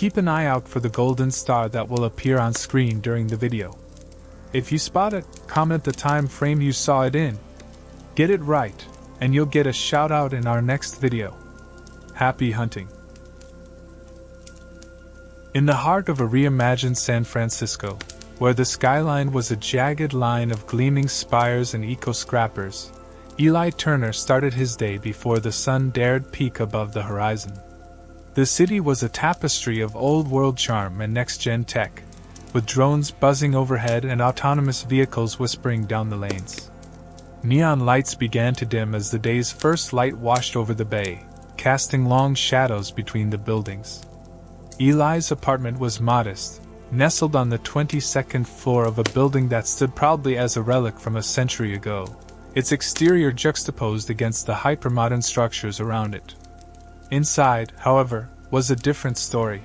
Keep an eye out for the golden star that will appear on screen during the video. If you spot it, comment the time frame you saw it in. Get it right, and you'll get a shout out in our next video. Happy hunting! In the heart of a reimagined San Francisco, where the skyline was a jagged line of gleaming spires and eco-scrappers, Eli Turner started his day before the sun dared peek above the horizon. The city was a tapestry of old-world charm and next-gen tech, with drones buzzing overhead and autonomous vehicles whispering down the lanes. Neon lights began to dim as the day's first light washed over the bay, casting long shadows between the buildings. Eli's apartment was modest, nestled on the 22nd floor of a building that stood proudly as a relic from a century ago, its exterior juxtaposed against the hypermodern structures around it. Inside, however, was a different story.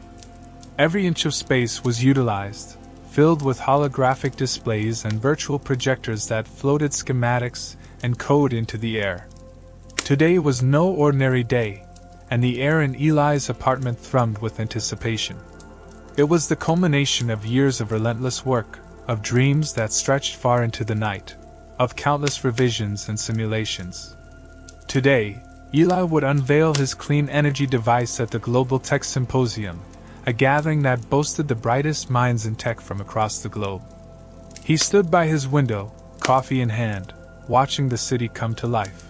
Every inch of space was utilized, filled with holographic displays and virtual projectors that floated schematics and code into the air. Today was no ordinary day, and the air in Eli's apartment thrummed with anticipation. It was the culmination of years of relentless work, of dreams that stretched far into the night, of countless revisions and simulations. Today, Eli would unveil his clean energy device at the Global Tech Symposium, a gathering that boasted the brightest minds in tech from across the globe. He stood by his window, coffee in hand, watching the city come to life.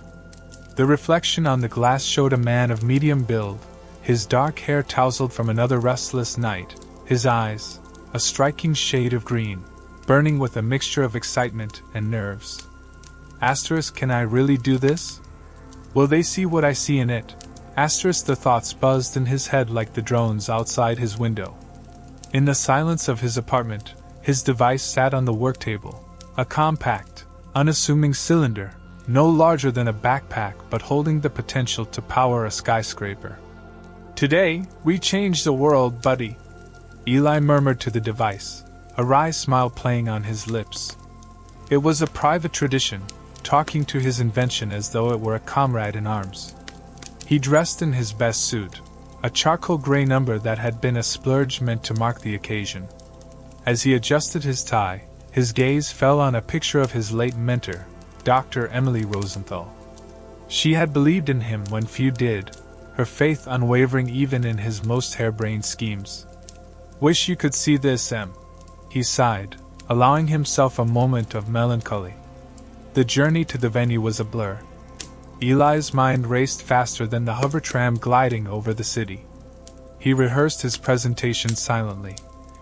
The reflection on the glass showed a man of medium build, his dark hair tousled from another restless night, his eyes, a striking shade of green, burning with a mixture of excitement and nerves. Can I really do this? Will they see what I see in it? The thoughts buzzed in his head like the drones outside his window. In the silence of his apartment, his device sat on the work table, a compact, unassuming cylinder, no larger than a backpack but holding the potential to power a skyscraper. Today, we changed the world, buddy, Eli murmured to the device, a wry smile playing on his lips. It was a private tradition, talking to his invention as though it were a comrade in arms. He dressed in his best suit, a charcoal gray number that had been a splurge meant to mark the occasion. As he adjusted his tie, his gaze fell on a picture of his late mentor, Dr. Emily Rosenthal. She had believed in him when few did, her faith unwavering even in his most harebrained schemes. Wish you could see this, Em, he sighed, allowing himself a moment of melancholy. The journey to the venue was a blur. Eli's mind raced faster than the hover tram gliding over the city. He rehearsed his presentation silently,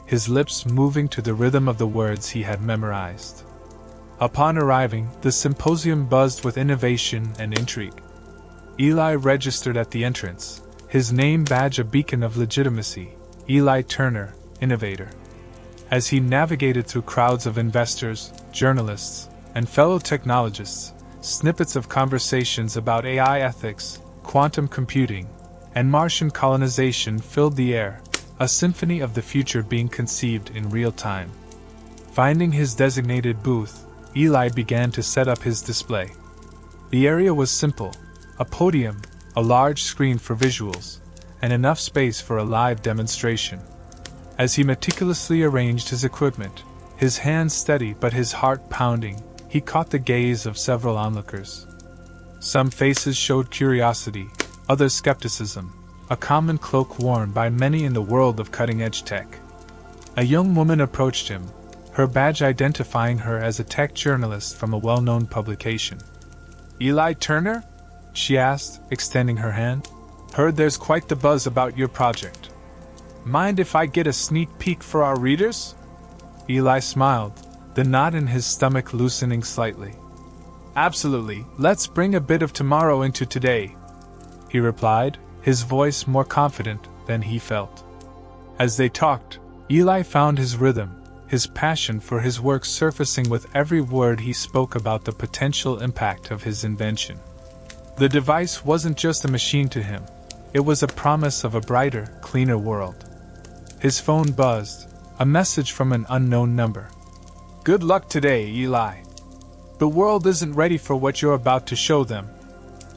his lips moving to the rhythm of the words he had memorized. Upon arriving, the symposium buzzed with innovation and intrigue. Eli registered at the entrance, his name badge a beacon of legitimacy, Eli Turner, innovator. As he navigated through crowds of investors, journalists, and fellow technologists, snippets of conversations about AI ethics, quantum computing, and Martian colonization filled the air, a symphony of the future being conceived in real time. Finding his designated booth, Eli began to set up his display. The area was simple: a podium, a large screen for visuals, and enough space for a live demonstration. As he meticulously arranged his equipment, his hands steady but his heart pounding, he caught the gaze of several onlookers. Some faces showed curiosity, others skepticism, a common cloak worn by many in the world of cutting-edge tech. A young woman approached him, her badge identifying her as a tech journalist from a well-known publication. "Eli Turner?" she asked, extending her hand. "Heard there's quite the buzz about your project. Mind if I get a sneak peek for our readers?" Eli smiled, the knot in his stomach loosening slightly. "Absolutely, let's bring a bit of tomorrow into today," he replied, his voice more confident than he felt. As they talked, Eli found his rhythm, his passion for his work surfacing with every word he spoke about the potential impact of his invention. The device wasn't just a machine to him, it was a promise of a brighter, cleaner world. His phone buzzed, a message from an unknown number. "Good luck today, Eli. The world isn't ready for what you're about to show them."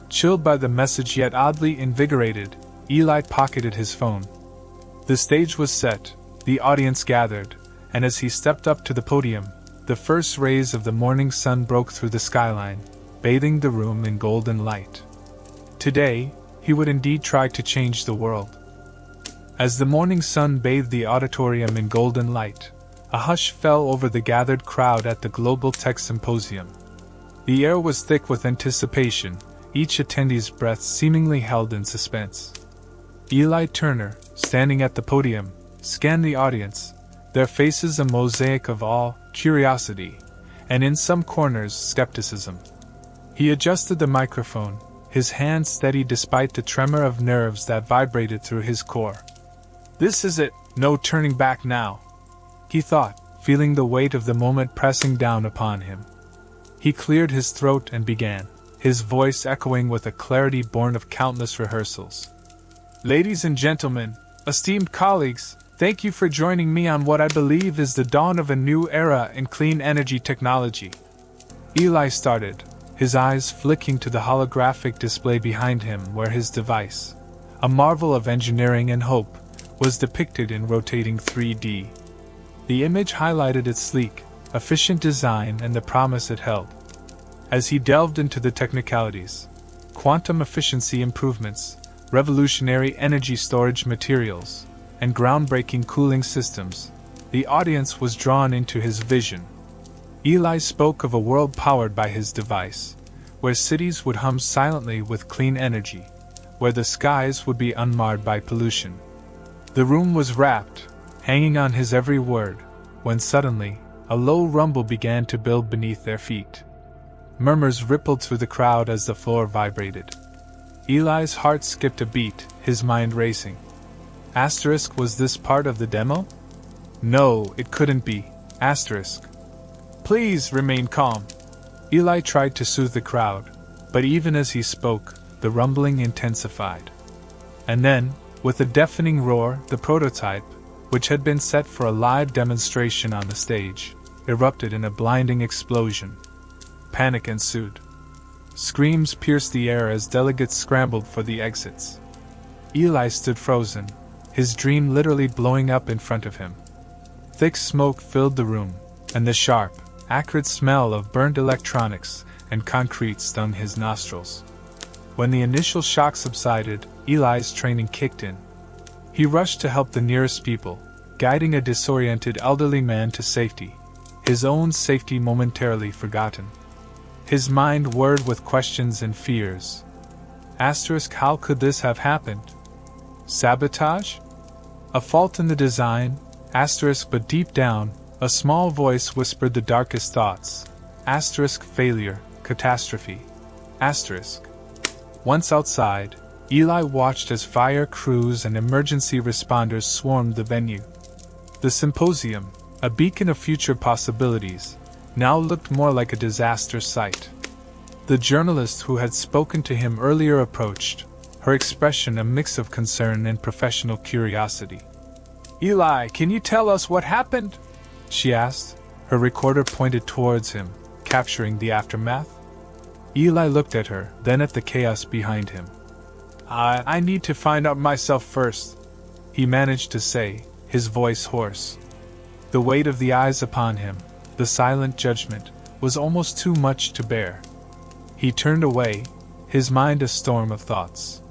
Chilled by the message yet oddly invigorated, Eli pocketed his phone. The stage was set, the audience gathered, and as he stepped up to the podium, the first rays of the morning sun broke through the skyline, bathing the room in golden light. Today, he would indeed try to change the world. As the morning sun bathed the auditorium in golden light, a hush fell over the gathered crowd at the Global Tech Symposium. The air was thick with anticipation, each attendee's breath seemingly held in suspense. Eli Turner, standing at the podium, scanned the audience, their faces a mosaic of awe, curiosity, and in some corners, skepticism. He adjusted the microphone, his hand steady despite the tremor of nerves that vibrated through his core. "This is it, no turning back now," he thought, feeling the weight of the moment pressing down upon him. He cleared his throat and began, his voice echoing with a clarity born of countless rehearsals. "Ladies and gentlemen, esteemed colleagues, thank you for joining me on what I believe is the dawn of a new era in clean energy technology." Eli started, his eyes flicking to the holographic display behind him where his device, a marvel of engineering and hope, was depicted in rotating 3D. The image highlighted its sleek, efficient design and the promise it held. As he delved into the technicalities, quantum efficiency improvements, revolutionary energy storage materials, and groundbreaking cooling systems, the audience was drawn into his vision. Eli spoke of a world powered by his device, where cities would hum silently with clean energy, where the skies would be unmarred by pollution. The room was rapt, hanging on his every word, when suddenly, a low rumble began to build beneath their feet. Murmurs rippled through the crowd as the floor vibrated. Eli's heart skipped a beat, his mind racing. Asterisk, was this part of the demo? No, it couldn't be. Asterisk. Please remain calm. Eli tried to soothe the crowd, but even as he spoke, the rumbling intensified. And then, with a deafening roar, the prototype, which had been set for a live demonstration on the stage, erupted in a blinding explosion. Panic ensued. Screams pierced the air as delegates scrambled for the exits. Eli stood frozen, his dream literally blowing up in front of him. Thick smoke filled the room, and the sharp, acrid smell of burnt electronics and concrete stung his nostrils. When the initial shock subsided, Eli's training kicked in. He rushed to help the nearest people, guiding a disoriented elderly man to safety, his own safety momentarily forgotten. His mind whirred with questions and fears. Asterisk, how could this have happened? Sabotage? A fault in the design? Asterisk, but deep down, a small voice whispered the darkest thoughts. Asterisk, failure, catastrophe. Asterisk. Once outside, Eli watched as fire crews and emergency responders swarmed the venue. The symposium, a beacon of future possibilities, now looked more like a disaster site. The journalist who had spoken to him earlier approached, her expression a mix of concern and professional curiosity. "Eli, can you tell us what happened?" she asked, her recorder pointed towards him, capturing the aftermath. Eli looked at her, then at the chaos behind him. I need to find out myself first," he managed to say, his voice hoarse. The weight of the eyes upon him, the silent judgment, was almost too much to bear. He turned away, his mind a storm of thoughts.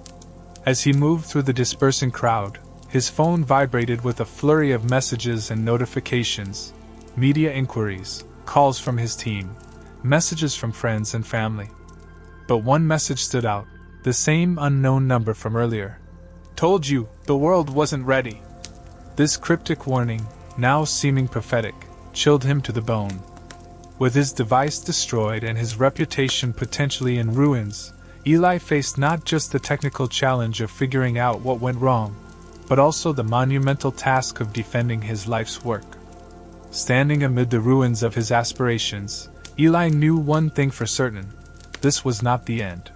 As he moved through the dispersing crowd, his phone vibrated with a flurry of messages and notifications, media inquiries, calls from his team, messages from friends and family. But one message stood out, the same unknown number from earlier. "Told you, the world wasn't ready." This cryptic warning, now seeming prophetic, chilled him to the bone. With his device destroyed and his reputation potentially in ruins, Eli faced not just the technical challenge of figuring out what went wrong, but also the monumental task of defending his life's work. Standing amid the ruins of his aspirations, Eli knew one thing for certain: this was not the end.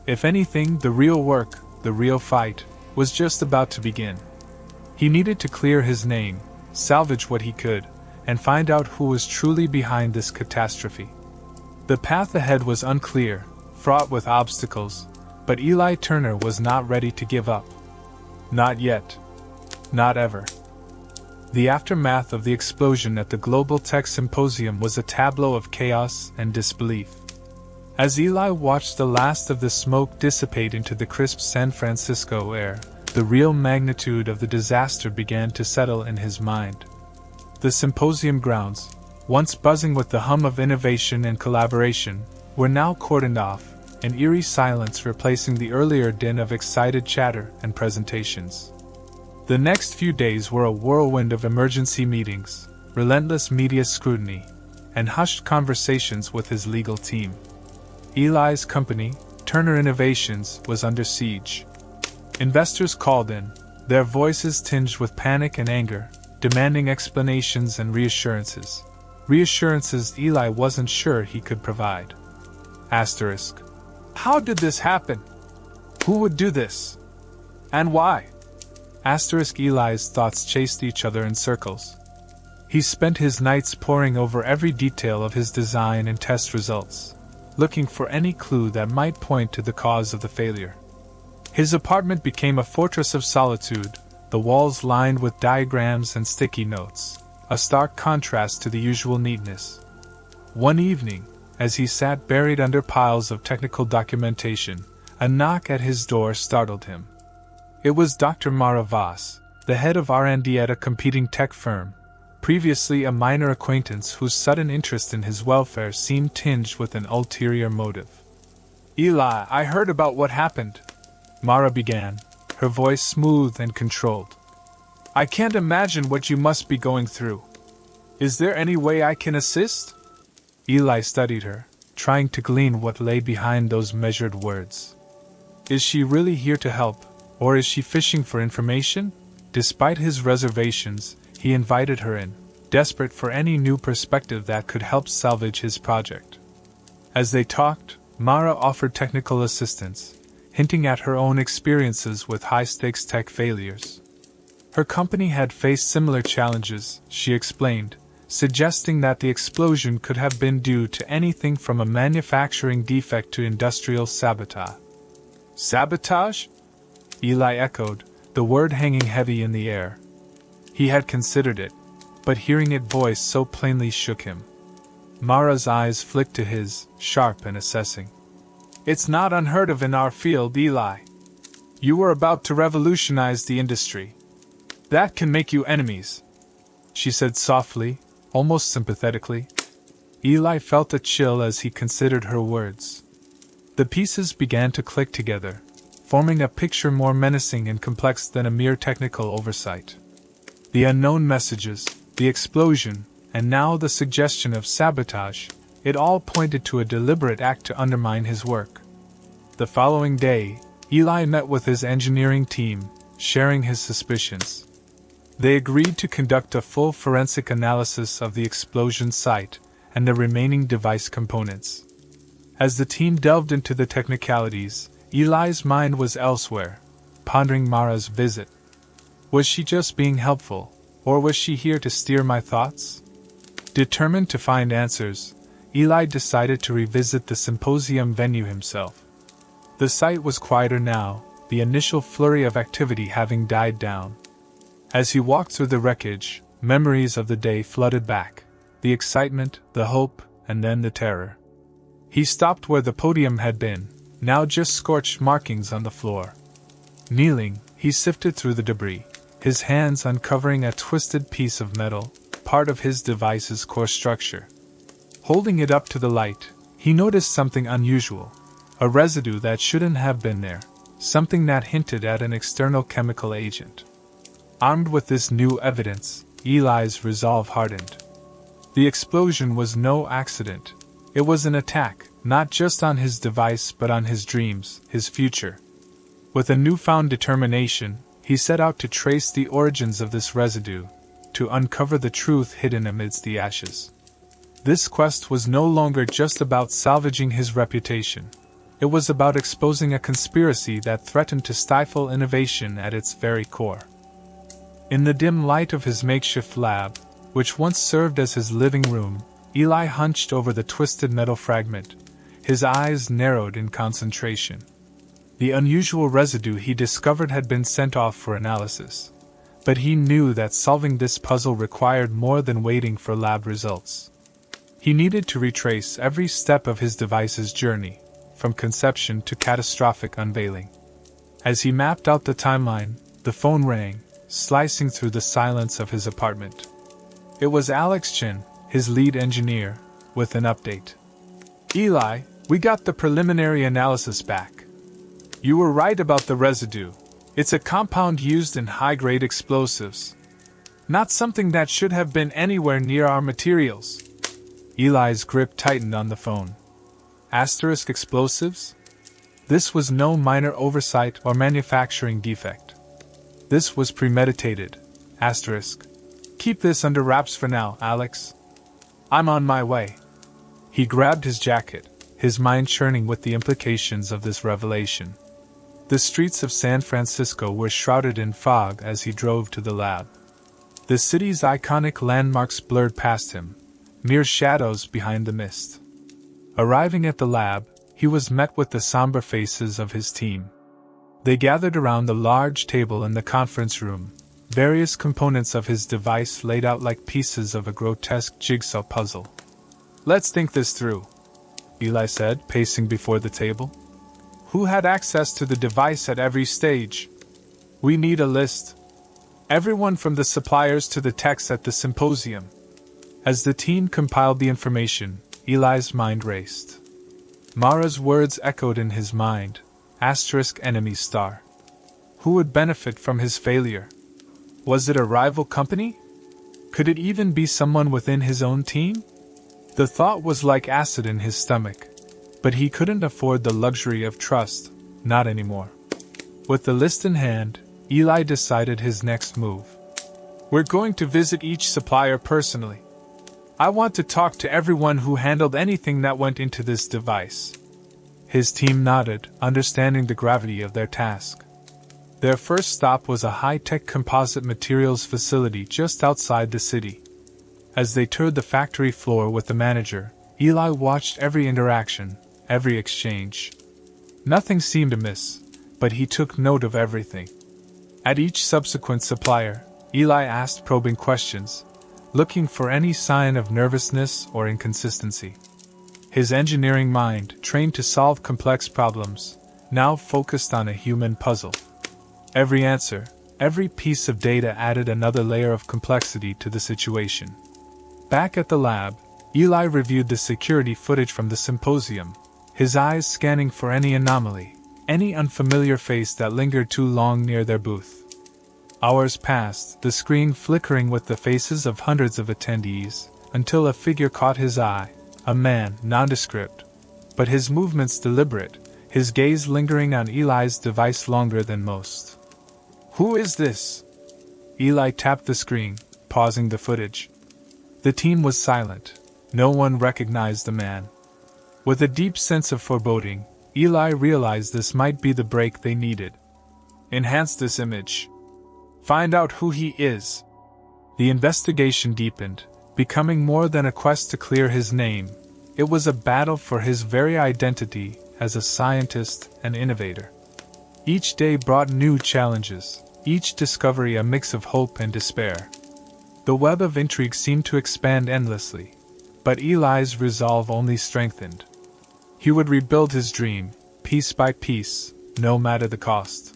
If anything, the real work, the real fight, was just about to begin. He needed to clear his name, salvage what he could, and find out who was truly behind this catastrophe. The path ahead was unclear, fraught with obstacles, but Eli Turner was not ready to give up. Not yet. Not ever. The aftermath of the explosion at the Global Tech Symposium was a tableau of chaos and disbelief. As Eli watched the last of the smoke dissipate into the crisp San Francisco air, the real magnitude of the disaster began to settle in his mind. The symposium grounds, once buzzing with the hum of innovation and collaboration, were now cordoned off, an eerie silence replacing the earlier din of excited chatter and presentations. The next few days were a whirlwind of emergency meetings, relentless media scrutiny, and hushed conversations with his legal team. Eli's company, Turner Innovations, was under siege. Investors called in, their voices tinged with panic and anger, demanding explanations and reassurances. Reassurances Eli wasn't sure he could provide. Asterisk. How did this happen? Who would do this? And why? Asterisk. Eli's thoughts chased each other in circles. He spent his nights poring over every detail of his design and test results, looking for any clue that might point to the cause of the failure. His apartment became a fortress of solitude, the walls lined with diagrams and sticky notes, a stark contrast to the usual neatness. One evening, as he sat buried under piles of technical documentation, a knock at his door startled him. It was Dr. Mara Voss, the head of R&D at a competing tech firm, previously a minor acquaintance whose sudden interest in his welfare seemed tinged with an ulterior motive. Eli, I heard about what happened, Mara began, her voice smooth and controlled. I can't imagine what you must be going through. Is there any way I can assist? Eli studied her, trying to glean what lay behind those measured words. Is she really here to help, or is she fishing for information? Despite his reservations, he invited her in, desperate for any new perspective that could help salvage his project. As they talked, Mara offered technical assistance, hinting at her own experiences with high-stakes tech failures. Her company had faced similar challenges, she explained, suggesting that the explosion could have been due to anything from a manufacturing defect to industrial sabotage. Sabotage? Eli echoed, the word hanging heavy in the air. He had considered it, but hearing it voiced so plainly shook him. Mara's eyes flicked to his, sharp and assessing. It's not unheard of in our field, Eli. You were about to revolutionize the industry. That can make you enemies, she said softly, almost sympathetically. Eli felt a chill as he considered her words. The pieces began to click together, forming a picture more menacing and complex than a mere technical oversight. The unknown messages, the explosion, and now the suggestion of sabotage, it all pointed to a deliberate act to undermine his work. The following day, Eli met with his engineering team, sharing his suspicions. They agreed to conduct a full forensic analysis of the explosion site and the remaining device components. As the team delved into the technicalities, Eli's mind was elsewhere, pondering Mara's visit. Was she just being helpful, or was she here to steer my thoughts? Determined to find answers, Eli decided to revisit the symposium venue himself. The site was quieter now, the initial flurry of activity having died down. As he walked through the wreckage, memories of the day flooded back, the excitement, the hope, and then the terror. He stopped where the podium had been, now just scorched markings on the floor. Kneeling, he sifted through the debris, his hands uncovering a twisted piece of metal, part of his device's core structure. Holding it up to the light, he noticed something unusual, a residue that shouldn't have been there, something that hinted at an external chemical agent. Armed with this new evidence, Eli's resolve hardened. The explosion was no accident. It was an attack, not just on his device but on his dreams, his future. With a newfound determination, he set out to trace the origins of this residue, to uncover the truth hidden amidst the ashes. This quest was no longer just about salvaging his reputation. It was about exposing a conspiracy that threatened to stifle innovation at its very core. In the dim light of his makeshift lab, which once served as his living room, Eli hunched over the twisted metal fragment, his eyes narrowed in concentration. The unusual residue he discovered had been sent off for analysis. But he knew that solving this puzzle required more than waiting for lab results. He needed to retrace every step of his device's journey, from conception to catastrophic unveiling. As he mapped out the timeline, the phone rang, slicing through the silence of his apartment. It was Alex Chin, his lead engineer, with an update. "Eli, we got the preliminary analysis back. You were right about the residue. It's a compound used in high-grade explosives. Not something that should have been anywhere near our materials." Eli's grip tightened on the phone. Asterisk explosives? This was no minor oversight or manufacturing defect. This was premeditated. Asterisk. "Keep this under wraps for now, Alex. I'm on my way." He grabbed his jacket, his mind churning with the implications of this revelation. The streets of San Francisco were shrouded in fog as he drove to the lab. The city's iconic landmarks blurred past him, mere shadows behind the mist. Arriving at the lab, he was met with the somber faces of his team. They gathered around the large table in the conference room, various components of his device laid out like pieces of a grotesque jigsaw puzzle. "Let's think this through," Eli said, pacing before the table. "Who had access to the device at every stage? We need a list. Everyone from the suppliers to the techs at the symposium." As the team compiled the information, Eli's mind raced. Mara's words echoed in his mind, *enemy star. Who would benefit from his failure? Was it a rival company? Could it even be someone within his own team? The thought was like acid in his stomach, but he couldn't afford the luxury of trust, not anymore. With the list in hand, Eli decided his next move. "We're going to visit each supplier personally. I want to talk to everyone who handled anything that went into this device." His team nodded, understanding the gravity of their task. Their first stop was a high-tech composite materials facility just outside the city. As they toured the factory floor with the manager, Eli watched every interaction, every exchange. Nothing seemed amiss, but he took note of everything. At each subsequent supplier, Eli asked probing questions, looking for any sign of nervousness or inconsistency. His engineering mind, trained to solve complex problems, now focused on a human puzzle. Every answer, every piece of data added another layer of complexity to the situation. Back at the lab, Eli reviewed the security footage from the symposium, his eyes scanning for any anomaly, any unfamiliar face that lingered too long near their booth. Hours passed, the screen flickering with the faces of hundreds of attendees, until a figure caught his eye, a man, nondescript, but his movements deliberate, his gaze lingering on Eli's device longer than most. "Who is this?" Eli tapped the screen, pausing the footage. The team was silent. No one recognized the man. With a deep sense of foreboding, Eli realized this might be the break they needed. "Enhance this image. Find out who he is." The investigation deepened, becoming more than a quest to clear his name. It was a battle for his very identity as a scientist and innovator. Each day brought new challenges, each discovery a mix of hope and despair. The web of intrigue seemed to expand endlessly, but Eli's resolve only strengthened. He would rebuild his dream, piece by piece, no matter the cost.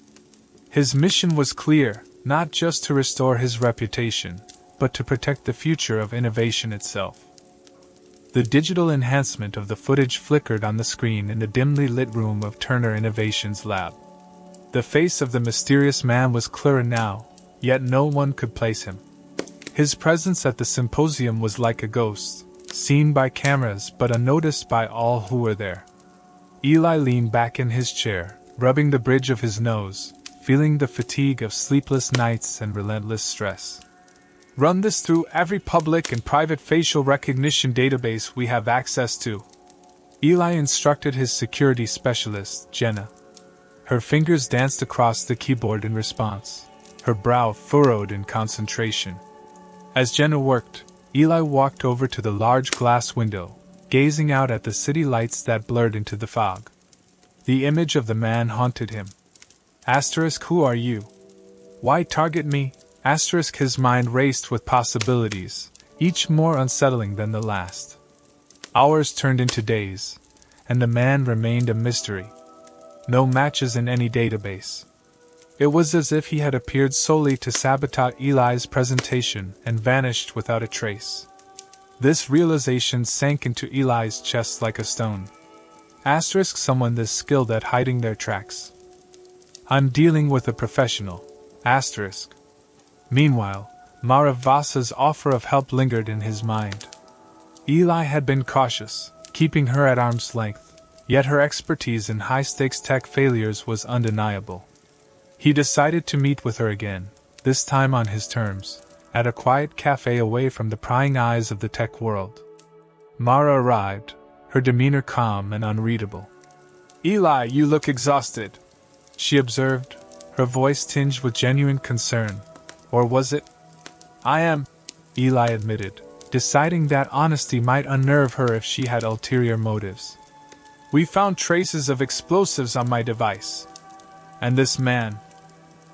His mission was clear, not just to restore his reputation, but to protect the future of innovation itself. The digital enhancement of the footage flickered on the screen in the dimly lit room of Turner Innovations Lab. The face of the mysterious man was clearer now, yet no one could place him. His presence at the symposium was like a ghost, seen by cameras but unnoticed by all who were there. Eli leaned back in his chair, rubbing the bridge of his nose, feeling the fatigue of sleepless nights and relentless stress. "Run this through every public and private facial recognition database we have access to," Eli instructed his security specialist, Jenna. Her fingers danced across the keyboard in response, her brow furrowed in concentration. As Jenna worked, Eli walked over to the large glass window, gazing out at the city lights that blurred into the fog. The image of the man haunted him. *Who are you? Why target me? His mind raced with possibilities, each more unsettling than the last. Hours turned into days, and the man remained a mystery. No matches in any database. It was as if he had appeared solely to sabotage Eli's presentation and vanished without a trace. This realization sank into Eli's chest like a stone. Someone this skilled at hiding their tracks. I'm dealing with a professional. Meanwhile, Mara Vasa's offer of help lingered in his mind. Eli had been cautious, keeping her at arm's length, yet her expertise in high-stakes tech failures was undeniable. He decided to meet with her again, this time on his terms, at a quiet cafe away from the prying eyes of the tech world. Mara arrived, her demeanor calm and unreadable. "Eli, you look exhausted," she observed, her voice tinged with genuine concern. Or was it? "I am," Eli admitted, deciding that honesty might unnerve her if she had ulterior motives. "We found traces of explosives on my device. And this man."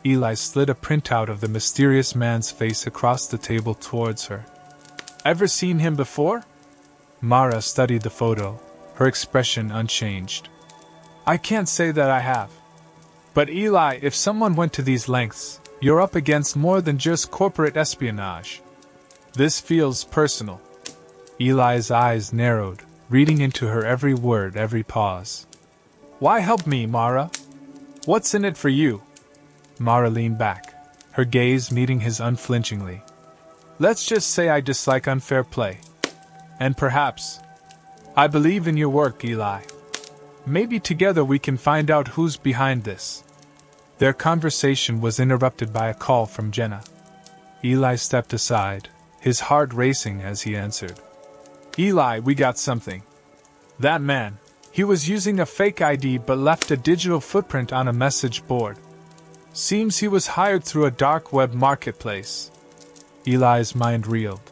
Eli slid a printout of the mysterious man's face across the table towards her. "Ever seen him before?" Mara studied the photo, her expression unchanged. "I can't say that I have. But Eli, if someone went to these lengths, you're up against more than just corporate espionage. This feels personal." Eli's eyes narrowed, reading into her every word, every pause. "Why help me, Mara? What's in it for you?" Mara leaned back, her gaze meeting his unflinchingly. "Let's just say I dislike unfair play. And perhaps, I believe in your work, Eli. Maybe together we can find out who's behind this." Their conversation was interrupted by a call from Jenna. Eli stepped aside, his heart racing as he answered. "Eli, we got something. That man, he was using a fake ID but left a digital footprint on a message board. Seems he was hired through a dark web marketplace." Eli's mind reeled.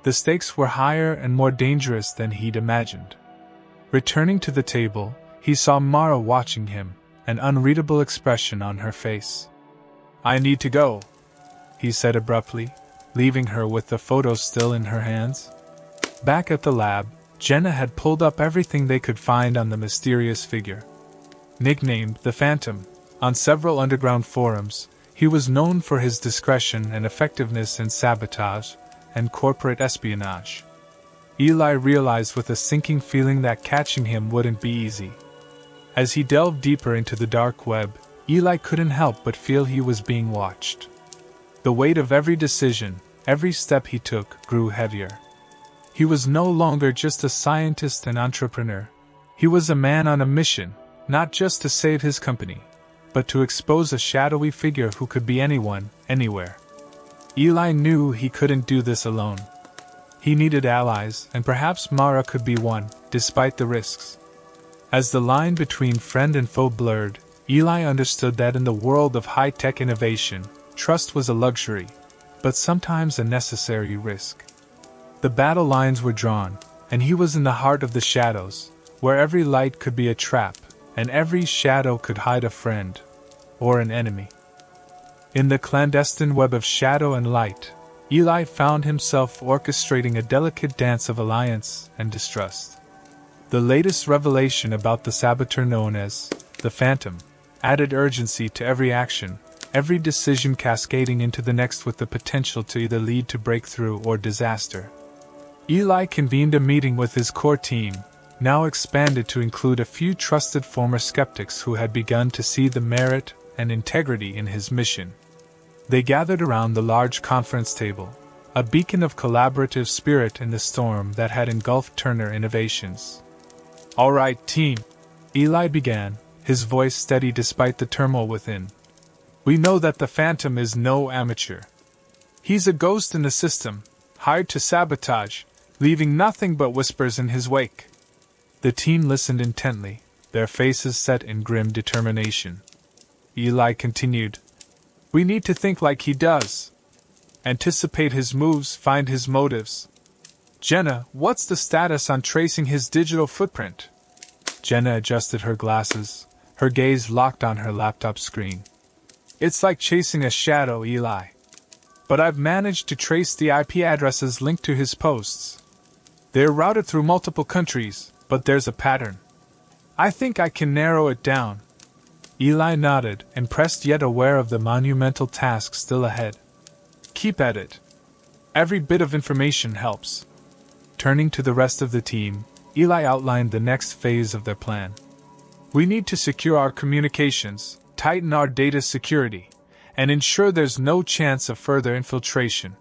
The stakes were higher and more dangerous than he'd imagined. Returning to the table, he saw Mara watching him, an unreadable expression on her face. "I need to go," he said abruptly, leaving her with the photo still in her hands. Back at the lab, Jenna had pulled up everything they could find on the mysterious figure. Nicknamed the Phantom, on several underground forums, he was known for his discretion and effectiveness in sabotage and corporate espionage. Eli realized with a sinking feeling that catching him wouldn't be easy. As he delved deeper into the dark web, Eli couldn't help but feel he was being watched. The weight of every decision, every step he took, grew heavier. He was no longer just a scientist and entrepreneur. He was a man on a mission, not just to save his company, but to expose a shadowy figure who could be anyone, anywhere. Eli knew he couldn't do this alone. He needed allies, and perhaps Mara could be one, despite the risks. As the line between friend and foe blurred, Eli understood that in the world of high-tech innovation, trust was a luxury, but sometimes a necessary risk. The battle lines were drawn, and he was in the heart of the shadows, where every light could be a trap, and every shadow could hide a friend, or an enemy. In the clandestine web of shadow and light, Eli found himself orchestrating a delicate dance of alliance and distrust. The latest revelation about the saboteur known as the Phantom added urgency to every action, every decision cascading into the next with the potential to either lead to breakthrough or disaster. Eli convened a meeting with his core team, now expanded to include a few trusted former skeptics who had begun to see the merit and integrity in his mission. They gathered around the large conference table, a beacon of collaborative spirit in the storm that had engulfed Turner Innovations. "All right, team," Eli began, his voice steady despite the turmoil within. "We know that the Phantom is no amateur. He's a ghost in the system, hired to sabotage, leaving nothing but whispers in his wake." The team listened intently, their faces set in grim determination. Eli continued, "We need to think like he does. Anticipate his moves, find his motives. Jenna, what's the status on tracing his digital footprint?" Jenna adjusted her glasses, her gaze locked on her laptop screen. "It's like chasing a shadow, Eli. but I've managed to trace the IP addresses linked to his posts. They're routed through multiple countries, but there's a pattern. I think I can narrow it down. Eli nodded, impressed yet aware of the monumental task still ahead. Keep at it. Every bit of information helps. Turning to the rest of the team, Eli outlined the next phase of their plan. We need to secure our communications, tighten our data security, and ensure there's no chance of further infiltration.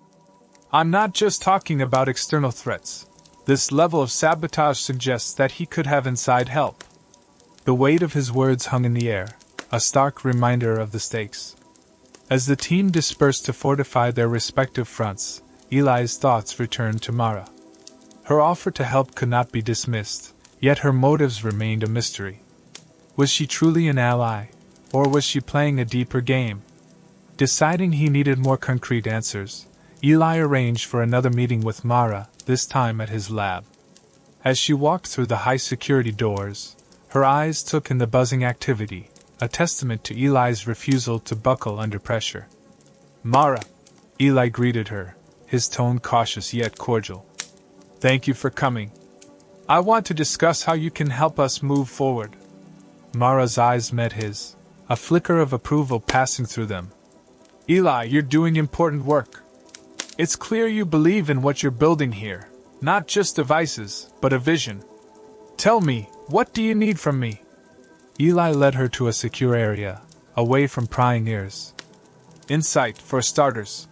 I'm not just talking about external threats. This level of sabotage suggests that he could have inside help. The weight of his words hung in the air, a stark reminder of the stakes. As the team dispersed to fortify their respective fronts, Eli's thoughts returned to Mara. Her offer to help could not be dismissed, yet her motives remained a mystery. Was she truly an ally, or was she playing a deeper game? Deciding he needed more concrete answers, Eli arranged for another meeting with Mara, this time at his lab. As she walked through the high-security doors, her eyes took in the buzzing activity, a testament to Eli's refusal to buckle under pressure. Mara, Eli greeted her, his tone cautious yet cordial. Thank you for coming. I want to discuss how you can help us move forward. Mara's eyes met his, a flicker of approval passing through them. Eli, you're doing important work. It's clear you believe in what you're building here, not just devices, but a vision. Tell me, what do you need from me? Eli led her to a secure area, away from prying ears. Insight, for starters.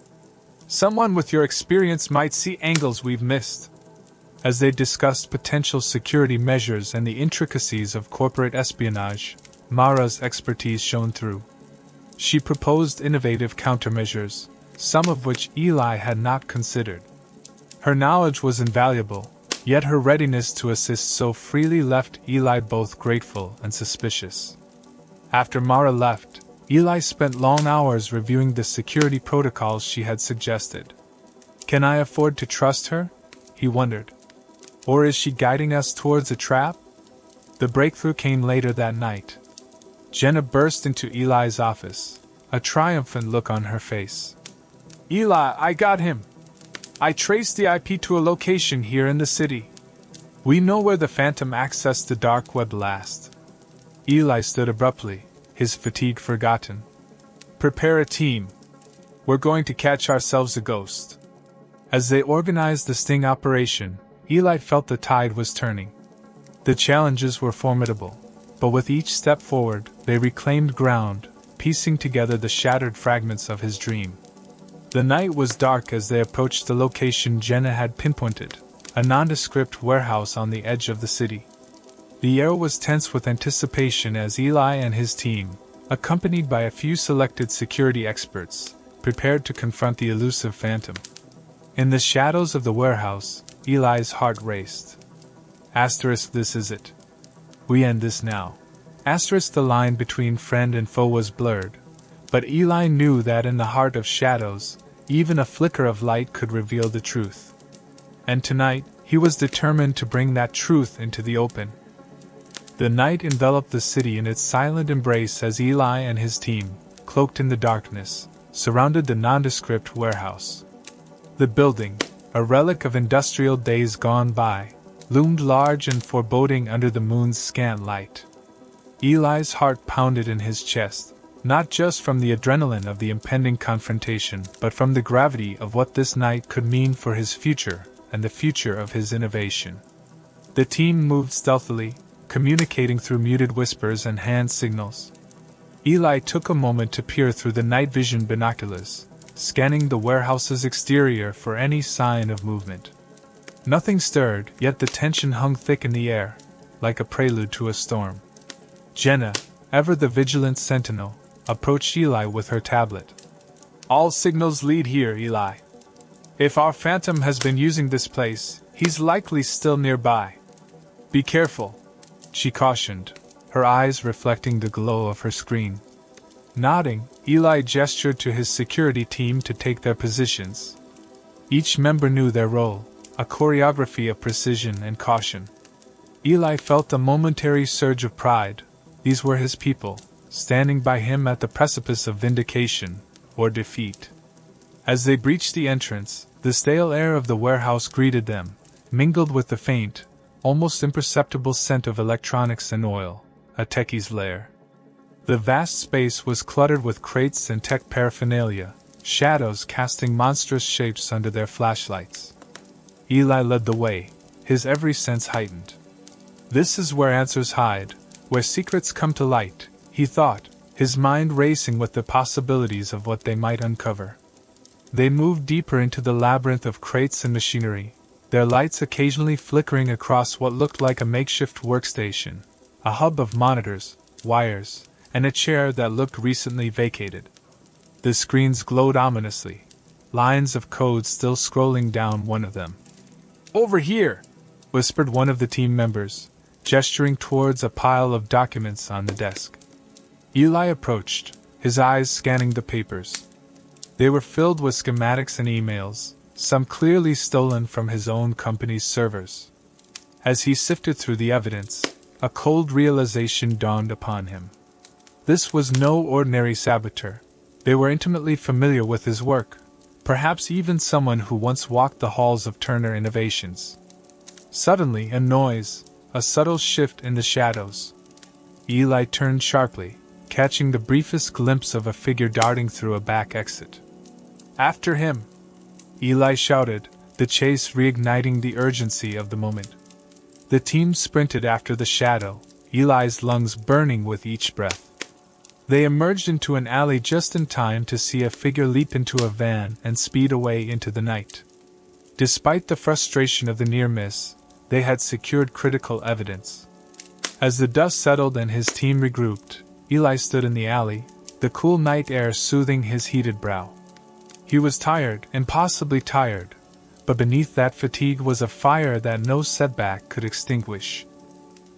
Someone with your experience might see angles we've missed. As they discussed potential security measures and the intricacies of corporate espionage, Mara's expertise shone through. She proposed innovative countermeasures, some of which Eli had not considered. Her knowledge was invaluable, yet her readiness to assist so freely left Eli both grateful and suspicious. After Mara left, Eli spent long hours reviewing the security protocols she had suggested. Can I afford to trust her? He wondered. Or is she guiding us towards a trap? The breakthrough came later that night. Jenna burst into Eli's office, a triumphant look on her face. Eli, I got him! I traced the IP to a location here in the city. We know where the Phantom accessed the dark web last. Eli stood abruptly, his fatigue forgotten. Prepare a team. We're going to catch ourselves a ghost. As they organized the sting operation, Eli felt the tide was turning. The challenges were formidable, but with each step forward, they reclaimed ground, piecing together the shattered fragments of his dream. The night was dark as they approached the location Jenna had pinpointed, a nondescript warehouse on the edge of the city. The air was tense with anticipation as Eli and his team, accompanied by a few selected security experts, prepared to confront the elusive Phantom. In the shadows of the warehouse, Eli's heart raced. This is it. We end this now. The line between friend and foe was blurred, but Eli knew that in the heart of shadows, even a flicker of light could reveal the truth. And tonight, he was determined to bring that truth into the open. The night enveloped the city in its silent embrace as Eli and his team, cloaked in the darkness, surrounded the nondescript warehouse. The building, a relic of industrial days gone by, loomed large and foreboding under the moon's scant light. Eli's heart pounded in his chest, not just from the adrenaline of the impending confrontation, but from the gravity of what this night could mean for his future and the future of his innovation. The team moved stealthily, communicating through muted whispers and hand signals. Eli took a moment to peer through the night vision binoculars, scanning the warehouse's exterior for any sign of movement. Nothing stirred, yet the tension hung thick in the air, like a prelude to a storm. Jenna, ever the vigilant sentinel, approached Eli with her tablet. All signals lead here, Eli. If our Phantom has been using this place, he's likely still nearby. Be careful, she cautioned, her eyes reflecting the glow of her screen. Nodding, Eli gestured to his security team to take their positions. Each member knew their role, a choreography of precision and caution. Eli felt a momentary surge of pride. These were his people, standing by him at the precipice of vindication or defeat. As they breached the entrance, the stale air of the warehouse greeted them, mingled with the faint, almost imperceptible scent of electronics and oil, a techie's lair. The vast space was cluttered with crates and tech paraphernalia, shadows casting monstrous shapes under their flashlights. Eli led the way, his every sense heightened. This is where answers hide, where secrets come to light, he thought, his mind racing with the possibilities of what they might uncover. They moved deeper into the labyrinth of crates and machinery, their lights occasionally flickering across what looked like a makeshift workstation, a hub of monitors, wires, and a chair that looked recently vacated. The screens glowed ominously, lines of code still scrolling down one of them. "Over here!" whispered one of the team members, gesturing towards a pile of documents on the desk. Eli approached, his eyes scanning the papers. They were filled with schematics and emails, some clearly stolen from his own company's servers. As he sifted through the evidence, a cold realization dawned upon him. This was no ordinary saboteur. They were intimately familiar with his work, perhaps even someone who once walked the halls of Turner Innovations. Suddenly, a noise, a subtle shift in the shadows. Eli turned sharply, catching the briefest glimpse of a figure darting through a back exit. "After him!" Eli shouted, the chase reigniting the urgency of the moment. The team sprinted after the shadow, Eli's lungs burning with each breath. They emerged into an alley just in time to see a figure leap into a van and speed away into the night. Despite the frustration of the near miss, they had secured critical evidence. As the dust settled and his team regrouped, Eli stood in the alley, the cool night air soothing his heated brow. He was tired, impossibly tired, but beneath that fatigue was a fire that no setback could extinguish.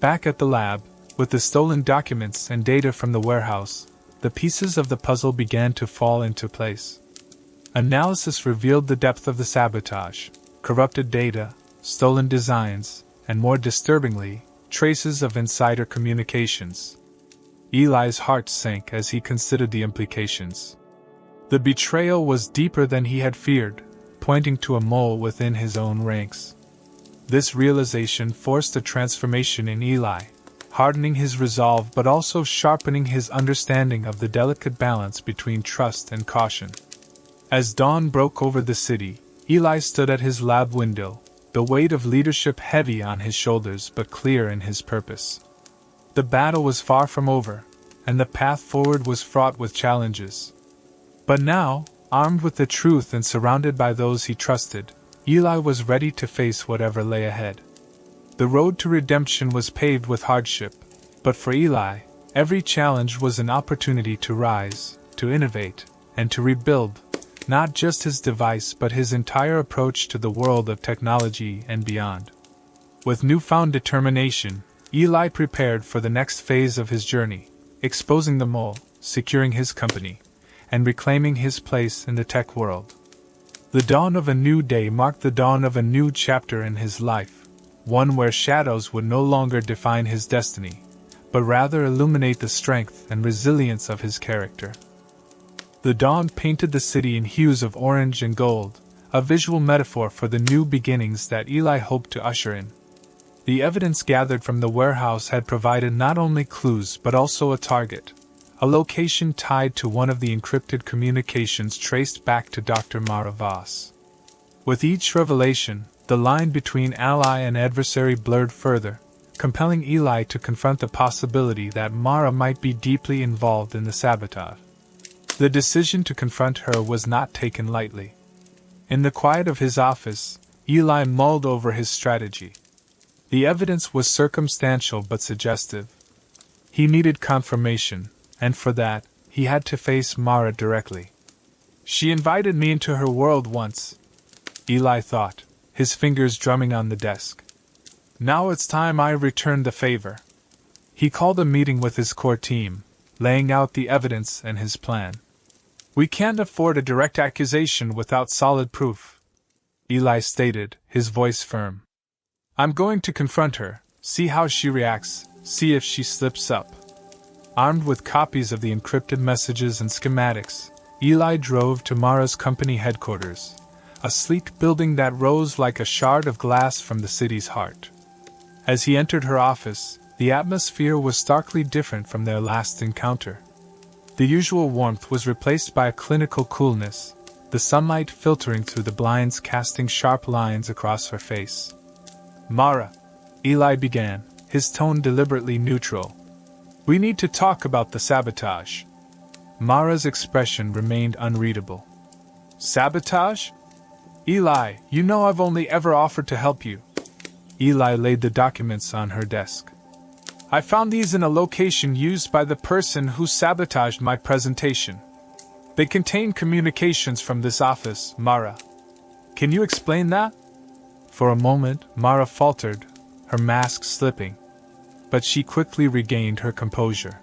Back at the lab, with the stolen documents and data from the warehouse, the pieces of the puzzle began to fall into place. Analysis revealed the depth of the sabotage, corrupted data, stolen designs, and more disturbingly, traces of insider communications. Eli's heart sank as he considered the implications. The betrayal was deeper than he had feared, pointing to a mole within his own ranks. This realization forced a transformation in Eli, hardening his resolve but also sharpening his understanding of the delicate balance between trust and caution. As dawn broke over the city, Eli stood at his lab window, the weight of leadership heavy on his shoulders but clear in his purpose. The battle was far from over, and the path forward was fraught with challenges. But now, armed with the truth and surrounded by those he trusted, Eli was ready to face whatever lay ahead. The road to redemption was paved with hardship, but for Eli, every challenge was an opportunity to rise, to innovate, and to rebuild, not just his device but his entire approach to the world of technology and beyond. With newfound determination, Eli prepared for the next phase of his journey, exposing the mole, securing his company, and reclaiming his place in the tech world. The dawn of a new day marked the dawn of a new chapter in his life, one where shadows would no longer define his destiny, but rather illuminate the strength and resilience of his character. The dawn painted the city in hues of orange and gold, a visual metaphor for the new beginnings that Eli hoped to usher in. The evidence gathered from the warehouse had provided not only clues but also a target, a location tied to one of the encrypted communications traced back to Dr. Mara Voss. With each revelation, the line between ally and adversary blurred further, compelling Eli to confront the possibility that Mara might be deeply involved in the sabotage. The decision to confront her was not taken lightly. In the quiet of his office, Eli mulled over his strategy. The evidence was circumstantial but suggestive. He needed confirmation, and for that, he had to face Mara directly. "She invited me into her world once," Eli thought, his fingers drumming on the desk. "Now it's time I return the favor." He called a meeting with his core team, laying out the evidence and his plan. "We can't afford a direct accusation without solid proof," Eli stated, his voice firm. "I'm going to confront her, see how she reacts, see if she slips up." Armed with copies of the encrypted messages and schematics, Eli drove to Mara's company headquarters, a sleek building that rose like a shard of glass from the city's heart. As he entered her office, the atmosphere was starkly different from their last encounter. The usual warmth was replaced by a clinical coolness, the sunlight filtering through the blinds casting sharp lines across her face. "Mara," Eli began, his tone deliberately neutral. "We need to talk about the sabotage." Mara's expression remained unreadable. "Sabotage? Eli, you know I've only ever offered to help you." Eli laid the documents on her desk. "I found these in a location used by the person who sabotaged my presentation. They contain communications from this office, Mara. Can you explain that?" For a moment, Mara faltered, her mask slipping. But she quickly regained her composure.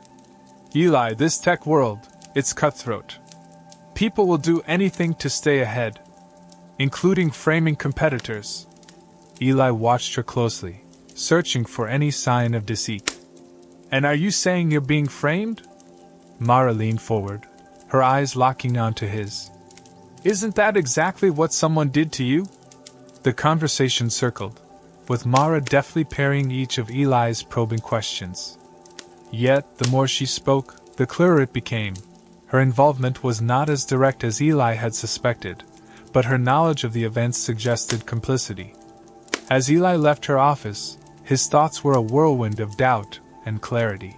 "Eli, this tech world, it's cutthroat. People will do anything to stay ahead, including framing competitors." Eli watched her closely, searching for any sign of deceit. "And are you saying you're being framed?" Mara leaned forward, her eyes locking onto his. "Isn't that exactly what someone did to you?" The conversation circled, with Mara deftly parrying each of Eli's probing questions. Yet, the more she spoke, the clearer it became. Her involvement was not as direct as Eli had suspected, but her knowledge of the events suggested complicity. As Eli left her office, his thoughts were a whirlwind of doubt and clarity.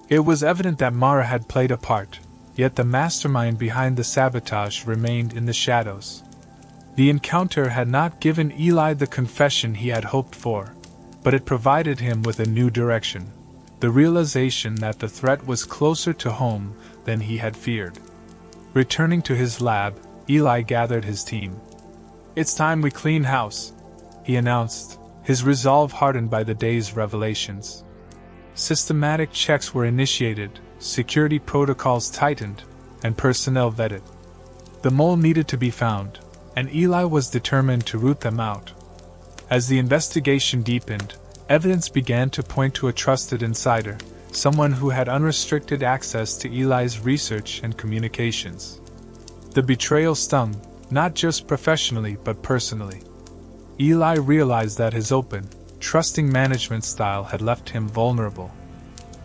It was evident that Mara had played a part, yet the mastermind behind the sabotage remained in the shadows. The encounter had not given Eli the confession he had hoped for, but it provided him with a new direction, the realization that the threat was closer to home than he had feared. Returning to his lab, Eli gathered his team. "It's time we clean house," he announced, his resolve hardened by the day's revelations. Systematic checks were initiated, security protocols tightened, and personnel vetted. The mole needed to be found, and Eli was determined to root them out. As the investigation deepened, evidence began to point to a trusted insider, someone who had unrestricted access to Eli's research and communications. The betrayal stung, not just professionally but personally. Eli realized that his open, trusting management style had left him vulnerable.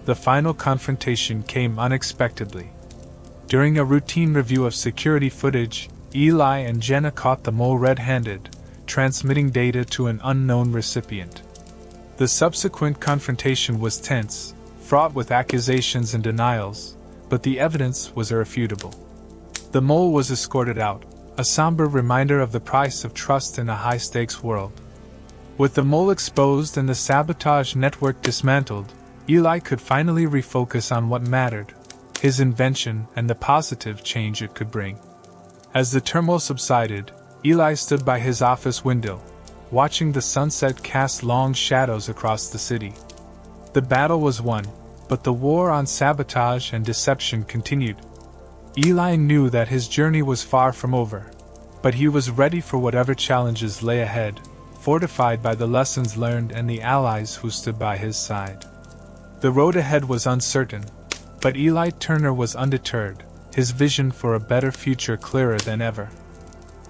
The final confrontation came unexpectedly. During a routine review of security footage, Eli and Jenna caught the mole red-handed, transmitting data to an unknown recipient. The subsequent confrontation was tense, fraught with accusations and denials, but the evidence was irrefutable. The mole was escorted out, a somber reminder of the price of trust in a high-stakes world. With the mole exposed and the sabotage network dismantled, Eli could finally refocus on what mattered, his invention and the positive change it could bring. As the turmoil subsided, Eli stood by his office window, watching the sunset cast long shadows across the city. The battle was won, but the war on sabotage and deception continued. Eli knew that his journey was far from over, but he was ready for whatever challenges lay ahead, fortified by the lessons learned and the allies who stood by his side. The road ahead was uncertain, but Eli Turner was undeterred, his vision for a better future clearer than ever.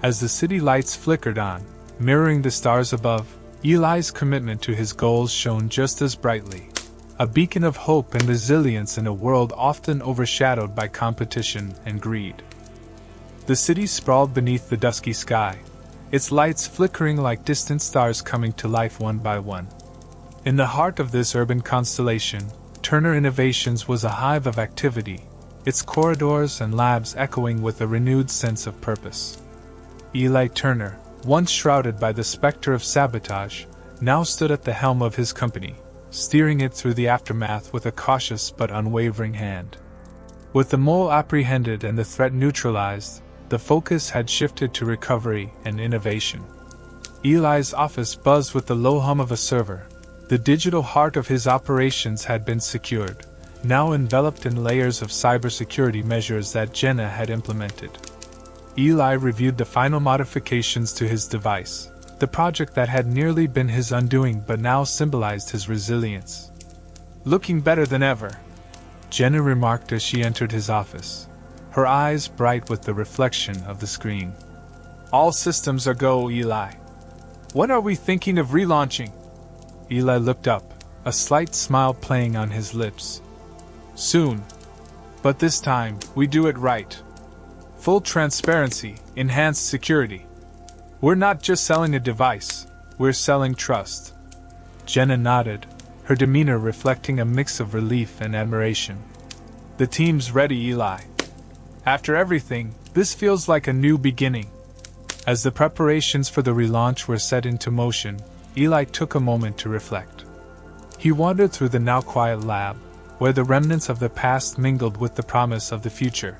As the city lights flickered on, mirroring the stars above, Eli's commitment to his goals shone just as brightly, a beacon of hope and resilience in a world often overshadowed by competition and greed. The city sprawled beneath the dusky sky, its lights flickering like distant stars coming to life one by one. In the heart of this urban constellation, Turner Innovations was a hive of activity, its corridors and labs echoing with a renewed sense of purpose. Eli Turner, once shrouded by the specter of sabotage, now stood at the helm of his company, steering it through the aftermath with a cautious but unwavering hand. With the mole apprehended and the threat neutralized, the focus had shifted to recovery and innovation. Eli's office buzzed with the low hum of a server. The digital heart of his operations had been secured, now enveloped in layers of cybersecurity measures that Jenna had implemented. Eli reviewed the final modifications to his device, the project that had nearly been his undoing but now symbolized his resilience. "Looking better than ever," Jenna remarked as she entered his office. her eyes bright with the reflection of the screen. "All systems are go, Eli. When are we thinking of relaunching?" Eli looked up, a slight smile playing on his lips. "Soon. But this time, we do it right. Full transparency, enhanced security. We're not just selling a device, we're selling trust." Jenna nodded, her demeanor reflecting a mix of relief and admiration. "The team's ready, Eli. After everything, this feels like a new beginning." As the preparations for the relaunch were set into motion, Eli took a moment to reflect. He wandered through the now quiet lab, where the remnants of the past mingled with the promise of the future.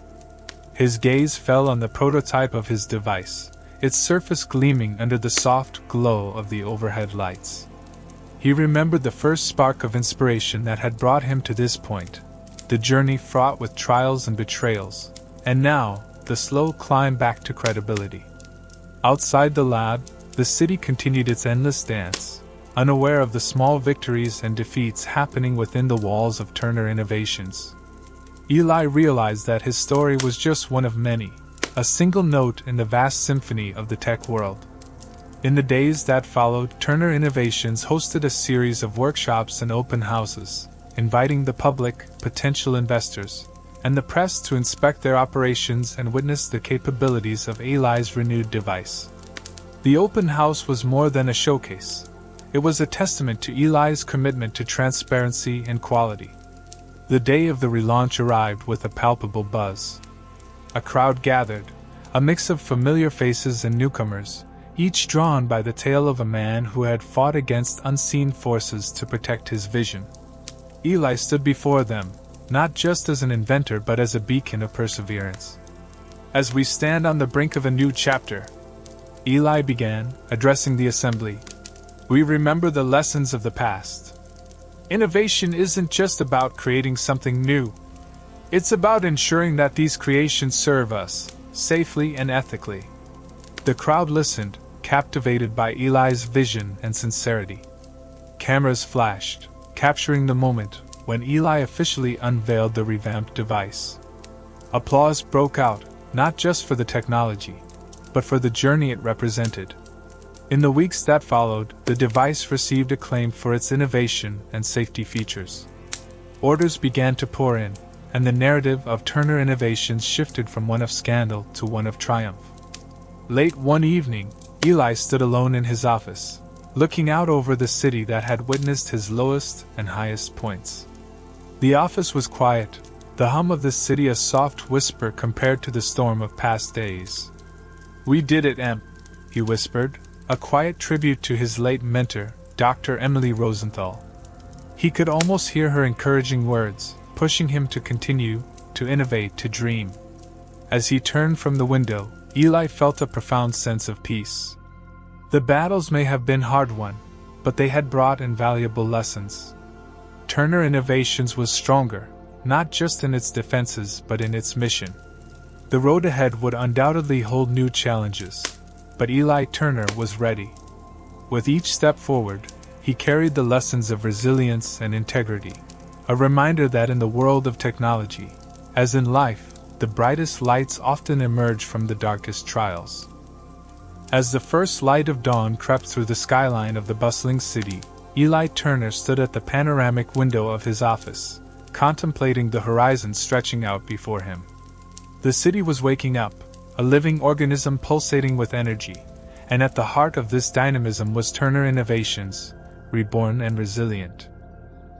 His gaze fell on the prototype of his device, its surface gleaming under the soft glow of the overhead lights. He remembered the first spark of inspiration that had brought him to this point, the journey fraught with trials and betrayals, and now, the slow climb back to credibility. Outside the lab, the city continued its endless dance, unaware of the small victories and defeats happening within the walls of Turner Innovations. Eli realized that his story was just one of many, a single note in the vast symphony of the tech world. In the days that followed, Turner Innovations hosted a series of workshops and open houses, inviting the public, potential investors, and the press to inspect their operations and witness the capabilities of Eli's renewed device. The open house was more than a showcase. It was a testament to Eli's commitment to transparency and quality. The day of the relaunch arrived with a palpable buzz. A crowd gathered, a mix of familiar faces and newcomers, each drawn by the tale of a man who had fought against unseen forces to protect his vision. Eli stood before them, not just as an inventor but as a beacon of perseverance. "As we stand on the brink of a new chapter," Eli began, addressing the assembly, "we remember the lessons of the past. Innovation isn't just about creating something new. It's about ensuring that these creations serve us, safely and ethically." The crowd listened, captivated by Eli's vision and sincerity. Cameras flashed, capturing the moment when Eli officially unveiled the revamped device. Applause broke out, not just for the technology, but for the journey it represented. In the weeks that followed, the device received acclaim for its innovation and safety features. Orders began to pour in, and the narrative of Turner Innovations shifted from one of scandal to one of triumph. Late one evening, Eli stood alone in his office, looking out over the city that had witnessed his lowest and highest points. The office was quiet, the hum of the city a soft whisper compared to the storm of past days. "We did it, Em," he whispered, a quiet tribute to his late mentor, Dr. Emily Rosenthal. He could almost hear her encouraging words, pushing him to continue, to innovate, to dream. As he turned from the window, Eli felt a profound sense of peace. The battles may have been hard-won, but they had brought invaluable lessons. Turner Innovations was stronger, not just in its defenses but in its mission. The road ahead would undoubtedly hold new challenges, but Eli Turner was ready. With each step forward, he carried the lessons of resilience and integrity, a reminder that in the world of technology, as in life, the brightest lights often emerge from the darkest trials. As the first light of dawn crept through the skyline of the bustling city, Eli Turner stood at the panoramic window of his office, contemplating the horizon stretching out before him. The city was waking up, a living organism pulsating with energy, and at the heart of this dynamism was Turner Innovations, reborn and resilient.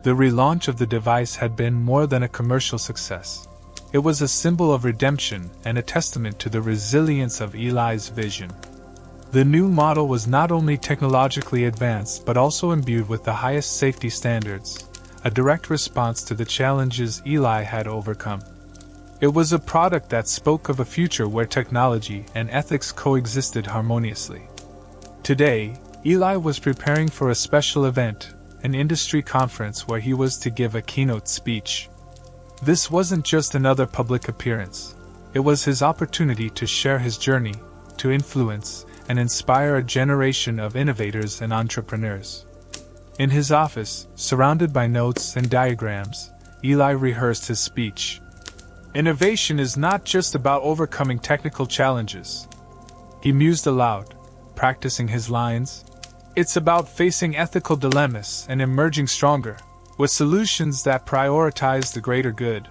The relaunch of the device had been more than a commercial success. It was a symbol of redemption and a testament to the resilience of Eli's vision. The new model was not only technologically advanced but also imbued with the highest safety standards, a direct response to the challenges Eli had overcome. It was a product that spoke of a future where technology and ethics coexisted harmoniously. Today, Eli was preparing for a special event, an industry conference where he was to give a keynote speech. This wasn't just another public appearance. It was his opportunity to share his journey, to influence, and inspire a generation of innovators and entrepreneurs. In his office, surrounded by notes and diagrams, Eli rehearsed his speech. Innovation is not just about overcoming technical challenges. He mused aloud, practicing his lines. It's about facing ethical dilemmas and emerging stronger, with solutions that prioritize the greater good.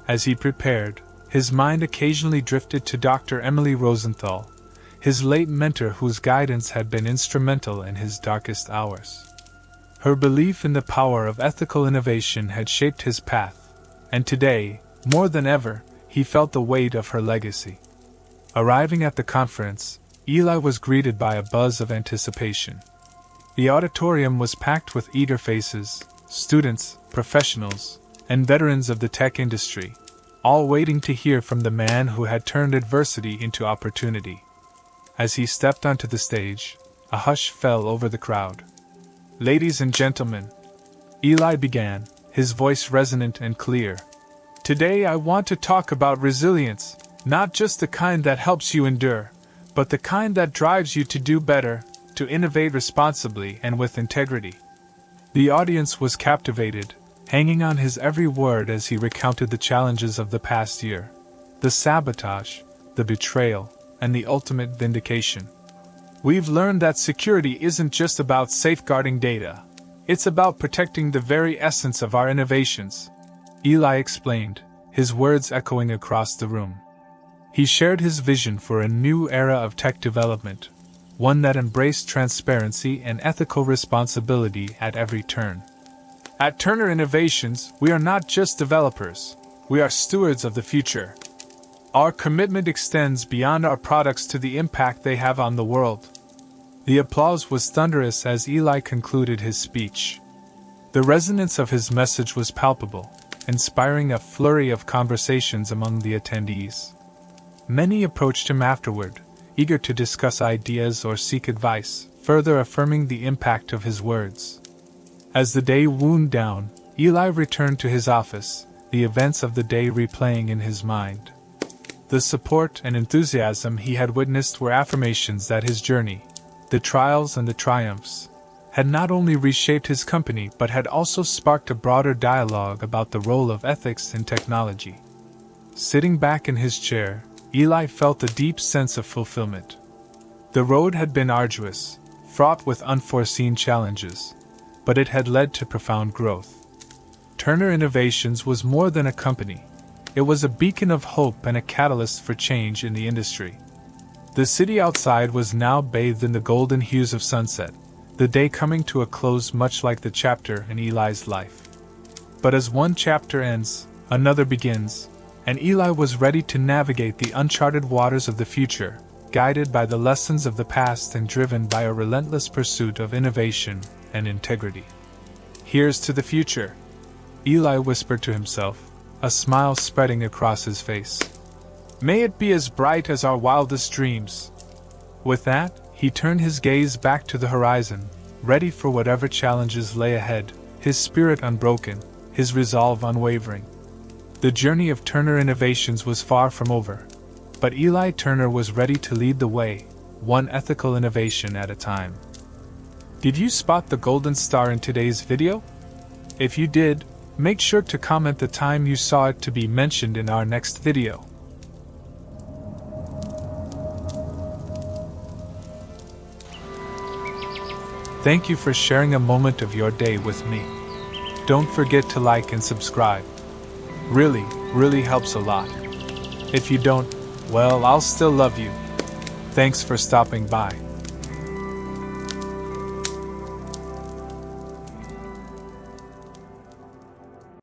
As he prepared, his mind occasionally drifted to Dr. Emily Rosenthal, his late mentor whose guidance had been instrumental in his darkest hours. Her belief in the power of ethical innovation had shaped his path, and today, more than ever, he felt the weight of her legacy. Arriving at the conference, Eli was greeted by a buzz of anticipation. The auditorium was packed with eager faces, students, professionals, and veterans of the tech industry, all waiting to hear from the man who had turned adversity into opportunity. As he stepped onto the stage, a hush fell over the crowd. "Ladies and gentlemen," Eli began, his voice resonant and clear. "Today I want to talk about resilience, not just the kind that helps you endure, but the kind that drives you to do better, to innovate responsibly and with integrity." The audience was captivated, hanging on his every word as he recounted the challenges of the past year, the sabotage, the betrayal, and the ultimate vindication. "We've learned that security isn't just about safeguarding data, it's about protecting the very essence of our innovations," Eli explained, his words echoing across the room. He shared his vision for a new era of tech development, one that embraced transparency and ethical responsibility at every turn. "At Turner Innovations, we are not just developers, we are stewards of the future. Our commitment extends beyond our products to the impact they have on the world." The applause was thunderous as Eli concluded his speech. The resonance of his message was palpable, inspiring a flurry of conversations among the attendees. Many approached him afterward, eager to discuss ideas or seek advice, further affirming the impact of his words. As the day wound down, Eli returned to his office, the events of the day replaying in his mind. The support and enthusiasm he had witnessed were affirmations that his journey, the trials and the triumphs, had not only reshaped his company but had also sparked a broader dialogue about the role of ethics in technology. Sitting back in his chair, Eli felt a deep sense of fulfillment. The road had been arduous, fraught with unforeseen challenges, but it had led to profound growth. Turner Innovations was more than a company. It was a beacon of hope and a catalyst for change in the industry. The city outside was now bathed in the golden hues of sunset, the day coming to a close much like the chapter in Eli's life. But as one chapter ends, another begins, and Eli was ready to navigate the uncharted waters of the future, guided by the lessons of the past and driven by a relentless pursuit of innovation and integrity. "Here's to the future," Eli whispered to himself, a smile spreading across his face. "May it be as bright as our wildest dreams." With that, he turned his gaze back to the horizon, ready for whatever challenges lay ahead, his spirit unbroken, his resolve unwavering. The journey of Turner Innovations was far from over, but Eli Turner was ready to lead the way, one ethical innovation at a time. Did you spot the golden star in today's video? If you did, make sure to comment the time you saw it to be mentioned in our next video. Thank you for sharing a moment of your day with me. Don't forget to like and subscribe. Really helps a lot. If you don't, well, I'll still love you. Thanks for stopping by.